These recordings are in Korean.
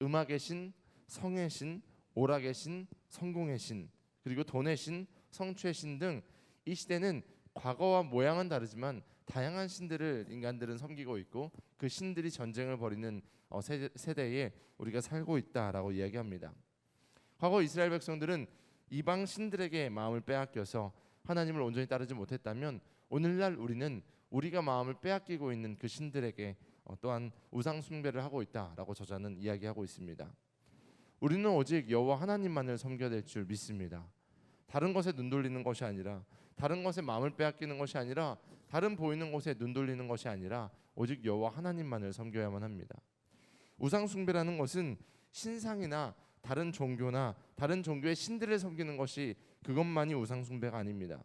음악의 신, 성의 신, 오락의 신, 성공의 신, 그리고 돈의 신, 성취의 신 등 이 시대는 과거와 모양은 다르지만 다양한 신들을 인간들은 섬기고 있고 그 신들이 전쟁을 벌이는 세대에 우리가 살고 있다라고 이야기합니다. 과거 이스라엘 백성들은 이방 신들에게 마음을 빼앗겨서 하나님을 온전히 따르지 못했다면 오늘날 우리는 우리가 마음을 빼앗기고 있는 그 신들에게 또한 우상 숭배를 하고 있다라고 저자는 이야기하고 있습니다. 우리는 오직 여호와 하나님만을 섬겨야 될 줄 믿습니다. 다른 것에 눈 돌리는 것이 아니라, 다른 것에 마음을 빼앗기는 것이 아니라, 다른 보이는 곳에 눈 돌리는 것이 아니라 오직 여호와 하나님만을 섬겨야만 합니다. 우상 숭배라는 것은 신상이나 다른 종교나 다른 종교의 신들을 섬기는 것이 그것만이 우상 숭배가 아닙니다.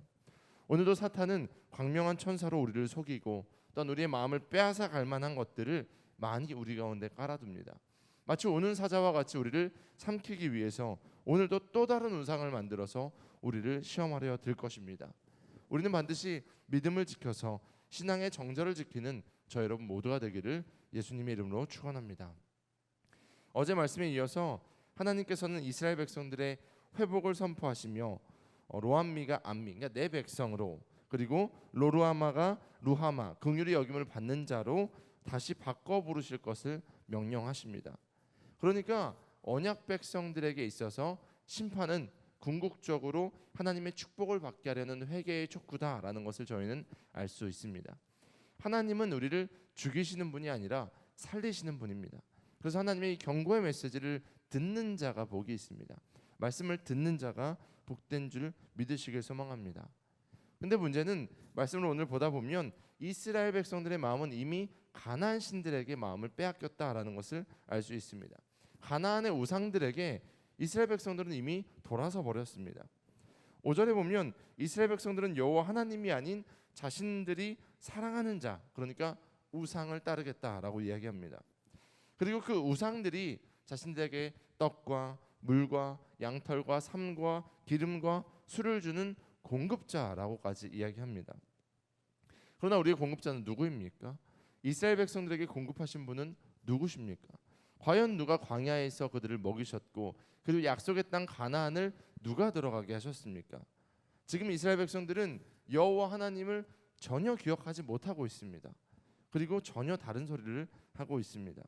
오늘도 사탄은 광명한 천사로 우리를 속이고 또한 우리의 마음을 빼앗아 갈 만한 것들을 많이 우리 가운데 깔아둡니다. 마치 오는 사자와 같이 우리를 삼키기 위해서 오늘도 또 다른 우상을 만들어서 우리를 시험하려 들 것입니다. 우리는 반드시 믿음을 지켜서 신앙의 정절을 지키는 저 여러분 모두가 되기를 예수님의 이름으로 축원합니다. 어제 말씀에 이어서 하나님께서는 이스라엘 백성들의 회복을 선포하시며 로암미가 암미, 그러니까 내 백성으로, 그리고 로루아마가 루하마, 긍휼히 여김을 받는 자로 다시 바꿔 부르실 것을 명령하십니다. 그러니까 언약 백성들에게 있어서 심판은 궁극적으로 하나님의 축복을 받게 하려는 회개의 촉구다라는 것을 저희는 알 수 있습니다. 하나님은 우리를 죽이시는 분이 아니라 살리시는 분입니다. 그래서 하나님의 이 경고의 메시지를 듣는 자가 복이 있습니다. 말씀을 듣는 자가 복된 줄 믿으시길 소망합니다. 근데 문제는 말씀을 오늘 보다 보면 이스라엘 백성들의 마음은 이미 가나안 신들에게 마음을 빼앗겼다라는 것을 알 수 있습니다. 가나안의 우상들에게 이스라엘 백성들은 이미 돌아서 버렸습니다. 5절에 보면 이스라엘 백성들은 여호와 하나님이 아닌 자신들이 사랑하는 자, 그러니까 우상을 따르겠다라고 이야기합니다. 그리고 그 우상들이 자신들에게 떡과 물과 양털과 삶과 기름과 술을 주는 공급자라고까지 이야기합니다. 그러나 우리의 공급자는 누구입니까? 이스라엘 백성들에게 공급하신 분은 누구십니까? 과연 누가 광야에서 그들을 먹이셨고 그리고 약속의 땅 가나안을 누가 들어가게 하셨습니까? 지금 이스라엘 백성들은 여호와 하나님을 전혀 기억하지 못하고 있습니다. 그리고 전혀 다른 소리를 하고 있습니다.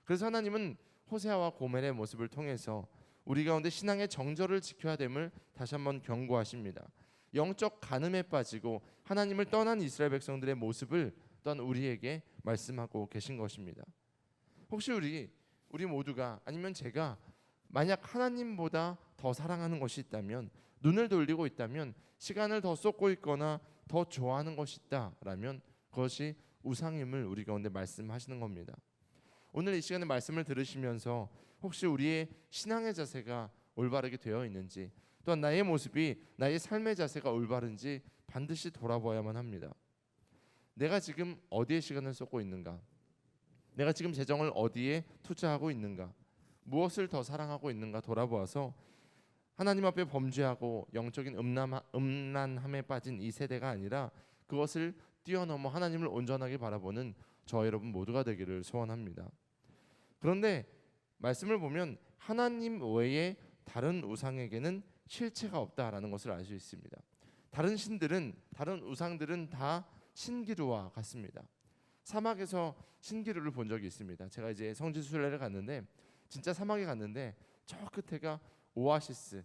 그래서 하나님은 호세아와 고멜의 모습을 통해서 우리 가운데 신앙의 정절을 지켜야 됨을 다시 한번 경고하십니다. 영적 간음에 빠지고 하나님을 떠난 이스라엘 백성들의 모습을 또한 우리에게 말씀하고 계신 것입니다. 혹시 우리 모두가 아니면 제가 만약 하나님보다 더 사랑하는 것이 있다면, 눈을 돌리고 있다면, 시간을 더 쏟고 있거나 더 좋아하는 것이 있다라면 그것이 우상임을 우리 가운데 말씀하시는 겁니다. 오늘 이 시간에 말씀을 들으시면서 혹시 우리의 신앙의 자세가 올바르게 되어 있는지, 또한 나의 모습이, 나의 삶의 자세가 올바른지 반드시 돌아봐야만 합니다. 내가 지금 어디에 시간을 쏟고 있는가? 내가 지금 재정을 어디에 투자하고 있는가? 무엇을 더 사랑하고 있는가 돌아보아서 하나님 앞에 범죄하고 영적인 음란함에 빠진 이 세대가 아니라 그것을 뛰어넘어 하나님을 온전하게 바라보는 저 여러분 모두가 되기를 소원합니다. 그런데 말씀을 보면 하나님 외에 다른 우상에게는 실체가 없다라는 것을 알 수 있습니다. 다른 신들은, 다른 우상들은 다 신기루와 같습니다. 사막에서 신기루를 본 적이 있습니다. 제가 이제 성지 순례를 갔는데 진짜 사막에 갔는데 저 끝에가 오아시스,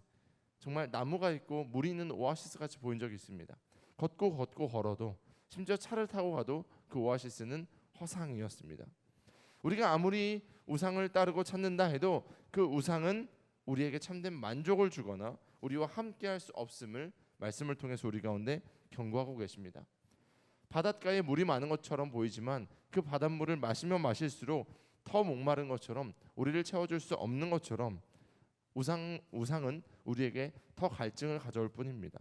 정말 나무가 있고 물이 있는 오아시스 같이 보인 적이 있습니다. 걷고 걸어도, 심지어 차를 타고 가도 그 오아시스는 허상이었습니다. 우리가 아무리 우상을 따르고 찾는다 해도 그 우상은 우리에게 참된 만족을 주거나 우리와 함께할 수 없음을 말씀을 통해서 우리 가운데 경고하고 계십니다. 바닷가에 물이 많은 것처럼 보이지만 그 바닷물을 마시면 마실수록 더 목마른 것처럼, 우리를 채워줄 수 없는 것처럼 우상은 우리에게 더 갈증을 가져올 뿐입니다.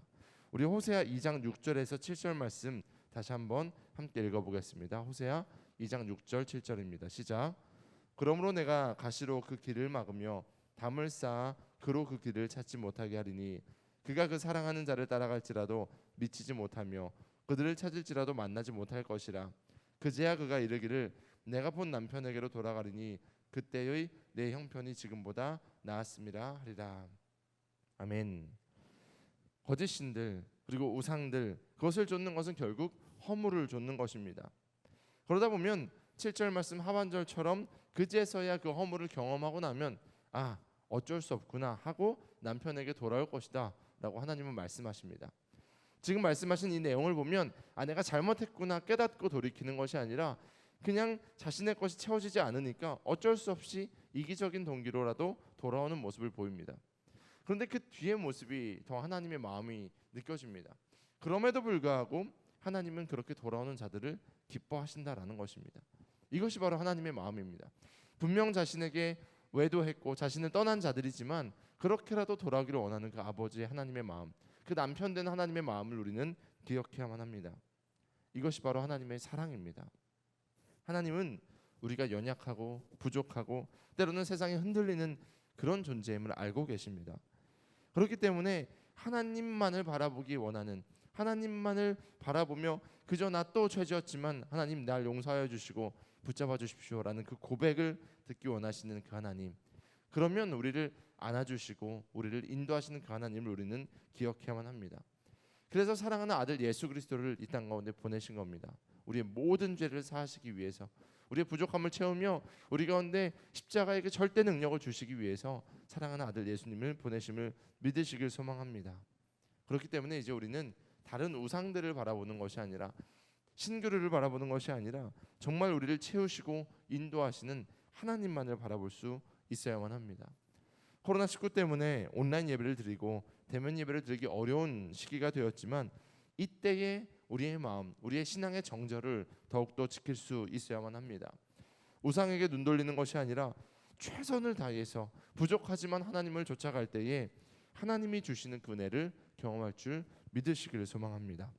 우리 호세아 2장 6절에서 7절 말씀 다시 한번 함께 읽어보겠습니다. 호세아 2장 6절 7절입니다. 시작. 그러므로 내가 가시로 그 길을 막으며 담을 쌓아 그로 그 길을 찾지 못하게 하리니 그가 그 사랑하는 자를 따라갈지라도 미치지 못하며 그들을 찾을지라도 만나지 못할 것이라. 그제야 그가 이르기를 내가 본 남편에게로 돌아가리니 그때의 내 형편이 지금보다 나았음이라 하리라. 아멘. 거짓 신들 그리고 우상들, 그것을 좇는 것은 결국 허물을 좇는 것입니다. 그러다 보면 7절 말씀 하반절처럼 그제서야 그 허물을 경험하고 나면 어쩔 수 없구나 하고 남편에게 돌아올 것이다 라고 하나님은 말씀하십니다. 지금 말씀하신 이 내용을 보면 내가 잘못했구나 깨닫고 돌이키는 것이 아니라 그냥 자신의 것이 채워지지 않으니까 어쩔 수 없이 이기적인 동기로라도 돌아오는 모습을 보입니다. 그런데 그 뒤의 모습이 더 하나님의 마음이 느껴집니다. 그럼에도 불구하고 하나님은 그렇게 돌아오는 자들을 기뻐하신다라는 것입니다. 이것이 바로 하나님의 마음입니다. 분명 자신에게 외도했고 자신을 떠난 자들이지만 그렇게라도 돌아오기를 원하는 그 아버지의 하나님의 마음, 그 남편 된 하나님의 마음을 우리는 기억해야만 합니다. 이것이 바로 하나님의 사랑입니다. 하나님은 우리가 연약하고 부족하고 때로는 세상에 흔들리는 그런 존재임을 알고 계십니다. 그렇기 때문에 하나님만을 바라보기 원하는, 하나님만을 바라보며 그저 나 또 죄지었지만 하나님 날 용서하여 주시고 붙잡아 주십시오라는 그 고백을 듣기 원하시는 그 하나님, 그러면 우리를 안아주시고 우리를 인도하시는 그 하나님을 우리는 기억해야만 합니다. 그래서 사랑하는 아들 예수 그리스도를 이 땅 가운데 보내신 겁니다. 우리의 모든 죄를 사하시기 위해서, 우리의 부족함을 채우며 우리 가운데 십자가의 그 절대 능력을 주시기 위해서 사랑하는 아들 예수님을 보내심을 믿으시길 소망합니다. 그렇기 때문에 이제 우리는 다른 우상들을 바라보는 것이 아니라, 신교류를 바라보는 것이 아니라 정말 우리를 채우시고 인도하시는 하나님만을 바라볼 수 있어야만 합니다. 코로나19 때문에 온라인 예배를 드리고 대면 예배를 드리기 어려운 시기가 되었지만 이때에 우리의 마음, 우리의 신앙의 정절을 더욱더 지킬 수 있어야만 합니다. 우상에게 눈 돌리는 것이 아니라 최선을 다해서 부족하지만 하나님을 쫓아갈 때에 하나님이 주시는 그 은혜를 경험할 줄 믿으시기를 소망합니다.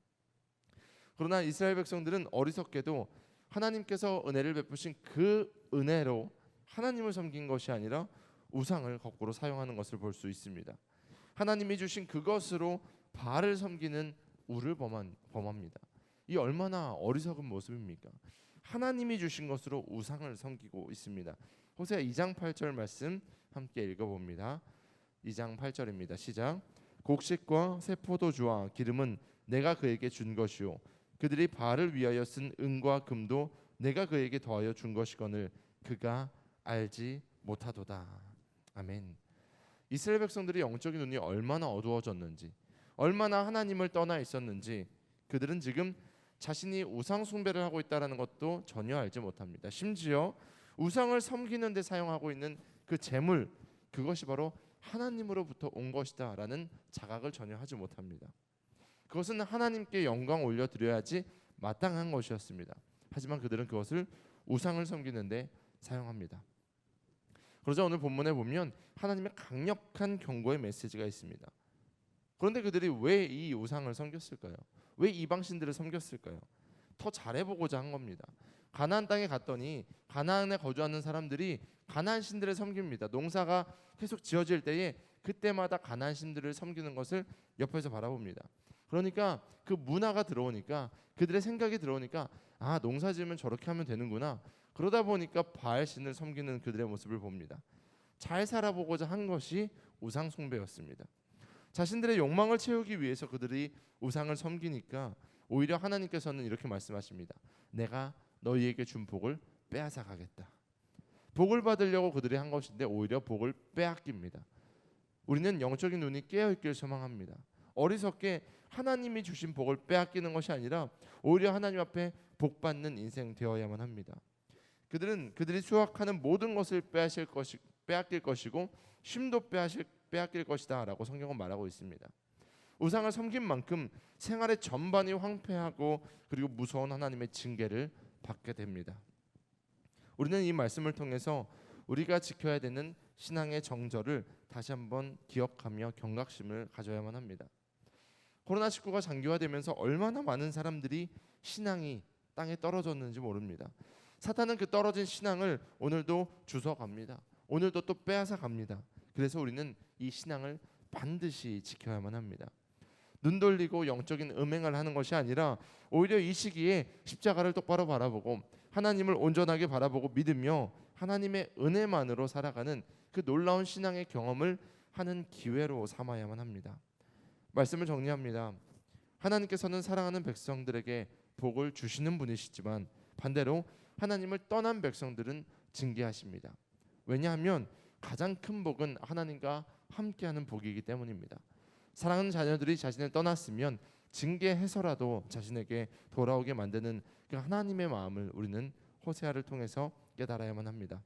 그러나 이스라엘 백성들은 어리석게도 하나님께서 은혜를 베푸신 그 은혜로 하나님을 섬긴 것이 아니라 우상을 거꾸로 사용하는 것을 볼 수 있습니다. 하나님이 주신 그것으로 바알을 섬기는 우를 범합니다. 이 얼마나 어리석은 모습입니까? 하나님이 주신 것으로 우상을 섬기고 있습니다. 호세아 2장 8절 말씀 함께 읽어봅니다. 2장 8절입니다. 시작. 곡식과 새 포도주와 기름은 내가 그에게 준 것이요 그들이 바알을 위하여 쓴 은과 금도 내가 그에게 더하여 준 것이거늘 그가 알지 못하도다. 아멘. 이스라엘 백성들이 영적인 눈이 얼마나 어두워졌는지, 얼마나 하나님을 떠나 있었는지 그들은 지금 자신이 우상 숭배를 하고 있다는 것도 전혀 알지 못합니다. 심지어 우상을 섬기는 데 사용하고 있는 그 재물, 그것이 바로 하나님으로부터 온 것이다 라는 자각을 전혀 하지 못합니다. 그것은 하나님께 영광 올려드려야지 마땅한 것이었습니다. 하지만 그들은 그것을 우상을 섬기는 데 사용합니다. 그러자 오늘 본문에 보면 하나님의 강력한 경고의 메시지가 있습니다. 그런데 그들이 왜 이 우상을 섬겼을까요? 왜 이방신들을 섬겼을까요? 더 잘해보고자 한 겁니다. 가나안 땅에 갔더니 가나안에 거주하는 사람들이 가나안 신들을 섬깁니다. 농사가 계속 지어질 때에 그때마다 가나안 신들을 섬기는 것을 옆에서 바라봅니다. 그러니까 그 문화가 들어오니까, 그들의 생각이 들어오니까 농사 지으면 저렇게 하면 되는구나. 그러다 보니까 바알 신을 섬기는 그들의 모습을 봅니다. 잘 살아보고자 한 것이 우상 숭배였습니다. 자신들의 욕망을 채우기 위해서 그들이 우상을 섬기니까 오히려 하나님께서는 이렇게 말씀하십니다. 내가 너희에게 준 복을 빼앗아 가겠다. 복을 받으려고 그들이 한 것인데 오히려 복을 빼앗깁니다. 우리는 영적인 눈이 깨어있길 소망합니다. 어리석게 하나님이 주신 복을 빼앗기는 것이 아니라 오히려 하나님 앞에 복 받는 인생 되어야만 합니다. 그들이 수확하는 모든 것을 빼앗길 것이고 쉼도 빼앗길 것이다 라고 성경은 말하고 있습니다. 우상을 섬긴 만큼 생활의 전반이 황폐하고 그리고 무서운 하나님의 징계를 받게 됩니다. 우리는 이 말씀을 통해서 우리가 지켜야 되는 신앙의 정절을 다시 한번 기억하며 경각심을 가져야만 합니다. 코로나19가 장기화되면서 얼마나 많은 사람들이 신앙이 땅에 떨어졌는지 모릅니다. 사탄은 그 떨어진 신앙을 오늘도 주워갑니다. 오늘도 또 빼앗아 갑니다. 그래서 우리는 이 신앙을 반드시 지켜야만 합니다. 눈 돌리고 영적인 음행을 하는 것이 아니라 오히려 이 시기에 십자가를 똑바로 바라보고 하나님을 온전하게 바라보고 믿으며 하나님의 은혜만으로 살아가는 그 놀라운 신앙의 경험을 하는 기회로 삼아야만 합니다. 말씀을 정리합니다. 하나님께서는 사랑하는 백성들에게 복을 주시는 분이시지만 반대로 하나님을 떠난 백성들은 징계하십니다. 왜냐하면 가장 큰 복은 하나님과 함께하는 복이기 때문입니다. 사랑하는 자녀들이 자신을 떠났으면 징계해서라도 자신에게 돌아오게 만드는 그 하나님의 마음을 우리는 호세아를 통해서 깨달아야만 합니다.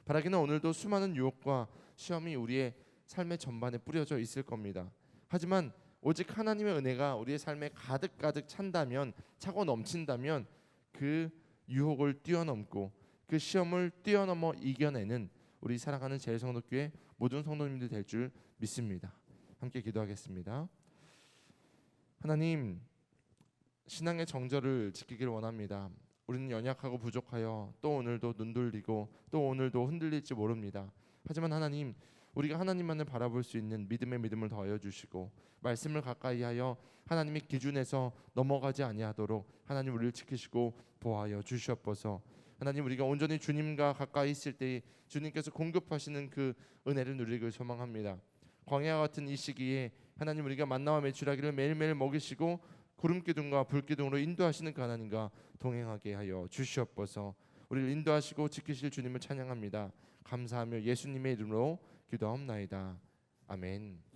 바라기는 오늘도 수많은 유혹과 시험이 우리의 삶의 전반에 뿌려져 있을 겁니다. 하지만 오직 하나님의 은혜가 우리의 삶에 가득가득 찬다면, 차고 넘친다면 그 유혹을 뛰어넘고 그 시험을 뛰어넘어 이겨내는 우리 사랑하는 제일성도교회 모든 성도님들 될 줄 믿습니다. 함께 기도하겠습니다. 하나님, 신앙의 정절을 지키기를 원합니다. 우리는 연약하고 부족하여 또 오늘도 눈 돌리고 또 오늘도 흔들릴지 모릅니다. 하지만 하나님, 우리가 하나님만을 바라볼 수 있는 믿음의 믿음을 더하여 주시고 말씀을 가까이하여 하나님의 기준에서 넘어가지 아니하도록 하나님 우리를 지키시고 보호하여 주시옵소서. 하나님, 우리가 온전히 주님과 가까이 있을 때 주님께서 공급하시는 그 은혜를 누리길 소망합니다. 광야와 같은 이 시기에 하나님, 우리가 만나와 메추라기를 매일매일 먹이시고 구름기둥과 불기둥으로 인도하시는 그 하나님과 동행하게 하여 주시옵소서. 우리를 인도하시고 지키실 주님을 찬양합니다. 감사하며 예수님의 이름으로 기도하옵나이다. 아멘.